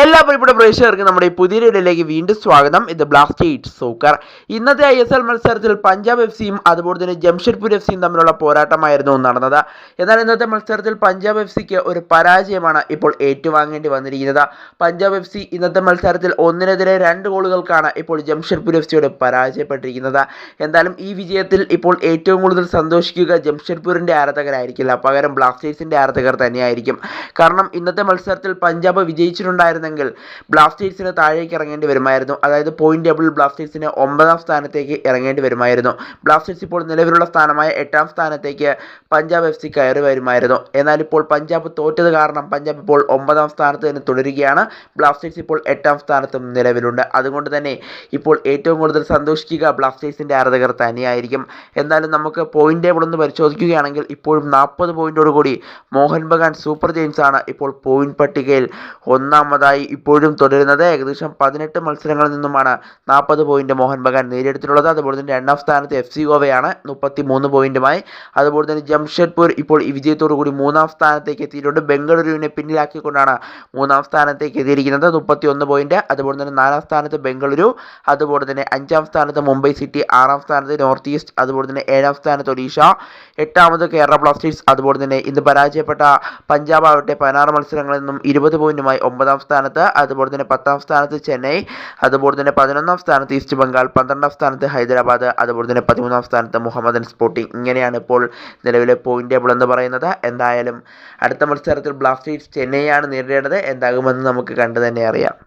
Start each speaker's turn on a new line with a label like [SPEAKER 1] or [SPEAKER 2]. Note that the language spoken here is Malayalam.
[SPEAKER 1] എല്ലാ പ്രിയപ്പെട്ട പ്രേക്ഷകർക്കും നമ്മുടെ ഈ പുതിയ വീഡിയോയിലേക്ക് വീണ്ടും സ്വാഗതം. ഇത് ബ്ലാസ്റ്റേഴ്സ് സോക്കർ. ഇന്നത്തെ ISL മത്സരത്തിൽ പഞ്ചാബ് FC-യും അതുപോലെ തന്നെ ജംഷഡ്പൂർ FC-യും തമ്മിലുള്ള പോരാട്ടമായിരുന്നു നടന്നത്. എന്നാൽ ഇന്നത്തെ മത്സരത്തിൽ പഞ്ചാബ് FC-ക്ക് ഒരു പരാജയമാണ് ഇപ്പോൾ ഏറ്റുവാങ്ങേണ്ടി വന്നിരിക്കുന്നത്. പഞ്ചാബ് FC ഇന്നത്തെ മത്സരത്തിൽ 1-നെതിരെ 2 ഗോളുകൾക്കാണ് ഇപ്പോൾ ജംഷഡ്പൂർ FC-യോട് പരാജയപ്പെട്ടിരിക്കുന്നത്. എന്തായാലും ഈ വിജയത്തിൽ ഇപ്പോൾ ഏറ്റവും കൂടുതൽ സന്തോഷിക്കുക ജംഷഡ്പൂരിൻ്റെ ആരാധകരായിരിക്കില്ല, പകരം ബ്ലാസ്റ്റേഴ്സിൻ്റെ ആരാധകർ തന്നെയായിരിക്കും. കാരണം ഇന്നത്തെ മത്സരത്തിൽ പഞ്ചാബ് വിജയിച്ചിട്ടുണ്ടായിരുന്നെങ്കിൽ ബ്ലാസ്റ്റേഴ്സിന് താഴേക്ക് ഇറങ്ങേണ്ടി വരുമായിരുന്നു. അതായത് പോയിന്റ് ടേബിളിൽ ബ്ലാസ്റ്റേഴ്സിന് 9ാം സ്ഥാനത്തേക്ക് ഇറങ്ങേണ്ടി വരുമായിരുന്നു. ബ്ലാസ്റ്റേഴ്സ് ഇപ്പോൾ നിലവിലുള്ള സ്ഥാനമായ 8ാം സ്ഥാനത്തേക്ക് പഞ്ചാബ് FC കയറി വരുമായിരുന്നു. എന്നാൽ ഇപ്പോൾ പഞ്ചാബ് തോറ്റത് കാരണം പഞ്ചാബ് ഇപ്പോൾ 9ാം സ്ഥാനത്ത് തന്നെ തുടരുകയാണ്. ബ്ലാസ്റ്റേഴ്സ് ഇപ്പോൾ 8ാം സ്ഥാനത്തും നിലവിലുണ്ട്. അതുകൊണ്ട് തന്നെ ഇപ്പോൾ ഏറ്റവും കൂടുതൽ സന്തോഷിക്കുക ബ്ലാസ്റ്റേഴ്സിൻ്റെ ആരാധകർ തന്നെയായിരിക്കും. എന്നാലും നമുക്ക് പോയിന്റ് ടേബിൾ ഒന്ന് പരിശോധിക്കുകയാണെങ്കിൽ ഇപ്പോഴും 40 പോയിന്റോടുകൂടി മോഹൻ ബഗാൻ സൂപ്പർ ജെയിൻസ് ആണ് ഇപ്പോൾ പോയിന്റ് പട്ടികയിൽ ഒന്നാമതായി ഇപ്പോഴും തുടരുന്നത്. ഏകദേശം 18 മത്സരങ്ങളിൽ നിന്നുമാണ് 40 പോയിന്റ് മോഹൻ ബഗാൻ നേടിയെടുത്തിട്ടുള്ളത്. അതുപോലെ തന്നെ 2ാം സ്ഥാനത്ത് FC ഗോവയാണ് 33 പോയിന്റുമായി. അതുപോലെ തന്നെ ജംഷഡ്പൂർ ഇപ്പോൾ ഈ വിജയത്തോടു കൂടി 3ാം സ്ഥാനത്തേക്ക് എത്തിയിട്ടുണ്ട്. ബംഗളൂരുവിനെ പിന്നിലാക്കിക്കൊണ്ടാണ് 3ാം സ്ഥാനത്തേക്ക് എത്തിയിരിക്കുന്നത്, 31 പോയിന്റ്. അതുപോലെ തന്നെ 4ാം സ്ഥാനത്ത് ബംഗളൂരു, അതുപോലെ തന്നെ 5ാം സ്ഥാനത്ത് മുംബൈ സിറ്റി, 6ാം സ്ഥാനത്ത് നോർത്ത് ഈസ്റ്റ്, അതുപോലെ തന്നെ 7ാം സ്ഥാനത്ത് ഒഡീഷ, 8ാമത് കേരള ബ്ലാസ്റ്റേഴ്സ്. അതുപോലെ തന്നെ ഇന്ന് പരാജയപ്പെട്ട പഞ്ചാബ് ആവട്ടെ 16 മത്സരങ്ങളിൽ നിന്നും 20 പോയിന്റുമായി 9ാം സ്ഥാനത്ത്. അതുപോലെ തന്നെ 10ാം സ്ഥാനത്ത് ചെന്നൈ, അതുപോലെ തന്നെ 11ാം സ്ഥാനത്ത് ഈസ്റ്റ് ബംഗാൾ, 12ാം സ്ഥാനത്ത് ഹൈദരാബാദ്, അതുപോലെ തന്നെ 13ാം സ്ഥാനത്ത് മുഹമ്മദൻ സ്പോർട്ടിംഗ്. ഇങ്ങനെയാണ് ഇപ്പോൾ നിലവിലെ പോയിന്റ് ടേബിൾ എന്ന് പറയുന്നത്. എന്തായാലും അടുത്ത മത്സരത്തിൽ ബ്ലാസ്റ്റേഴ്സ് ചെന്നൈയാണ് നേരിടേണ്ടത്. എന്താകുമെന്ന് നമുക്ക് കണ്ടു തന്നെ അറിയാം.